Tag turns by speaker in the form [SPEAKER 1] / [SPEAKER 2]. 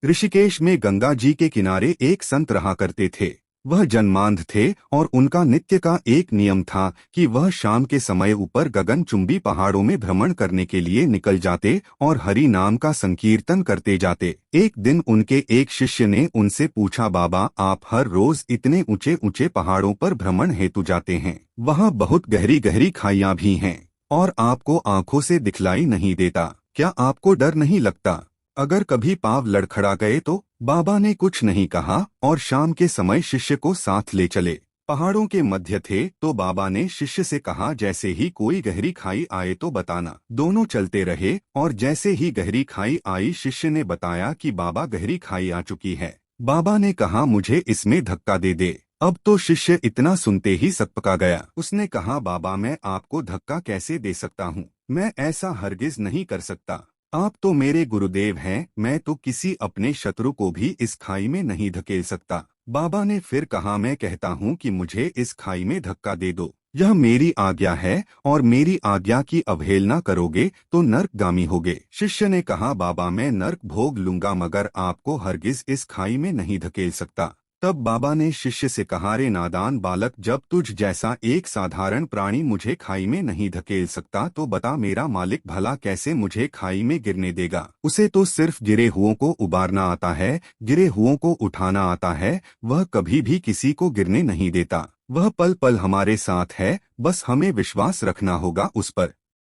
[SPEAKER 1] ऋषिकेश में गंगा जी के किनारे एक संत रहा करते थे। वह जन्मांध थे और उनका नित्य का एक नियम था कि वह शाम के समय ऊपर गगनचुंबी पहाड़ों में भ्रमण करने के लिए निकल जाते और हरि नाम का संकीर्तन करते जाते। एक दिन उनके एक शिष्य ने उनसे पूछा, बाबा, आप हर रोज इतने ऊंचे ऊंचे पहाड़ों पर भ्रमण हेतु जाते हैं, वहाँ बहुत गहरी गहरी खाइयाँ भी हैं और आपको आंखों से दिखलाई नहीं देता, क्या आपको डर नहीं लगता? अगर कभी पाँव लड़खड़ा गए तो? बाबा ने कुछ नहीं कहा और शाम के समय शिष्य को साथ ले चले। पहाड़ों के मध्य थे तो बाबा ने शिष्य से कहा, जैसे ही कोई गहरी खाई आए तो बताना। दोनों चलते रहे और जैसे ही गहरी खाई आई शिष्य ने बताया कि बाबा, गहरी खाई आ चुकी है। बाबा ने कहा, मुझे इसमें धक्का दे दे। अब तो शिष्य इतना सुनते ही सकपका गया। उसने कहा, बाबा, मैं आपको धक्का कैसे दे सकता हूँ? मैं ऐसा हरगिज नहीं कर सकता। आप तो मेरे गुरुदेव हैं, मैं तो किसी अपने शत्रु को भी इस खाई में नहीं धकेल सकता। बाबा ने फिर कहा, मैं कहता हूँ कि मुझे इस खाई में धक्का दे दो, यह मेरी आज्ञा है और मेरी आज्ञा की अवहेलना करोगे तो नरकगामी होगे। शिष्य ने कहा, बाबा, मैं नरक भोग लूंगा मगर आपको हरगिज इस खाई में नहीं धकेल सकता। तब बाबा ने शिष्य से कहा, रे नादान बालक, जब तुझ जैसा एक साधारण प्राणी मुझे खाई में नहीं धकेल सकता तो बता, मेरा मालिक भला कैसे मुझे खाई में गिरने देगा? उसे तो सिर्फ गिरे हुओं को उबारना आता है, गिरे हुओं को उठाना आता है, वह कभी भी किसी को गिरने नहीं देता। वह पल पल हमारे साथ है, बस हमें विश्वास रखना होगा उस पर।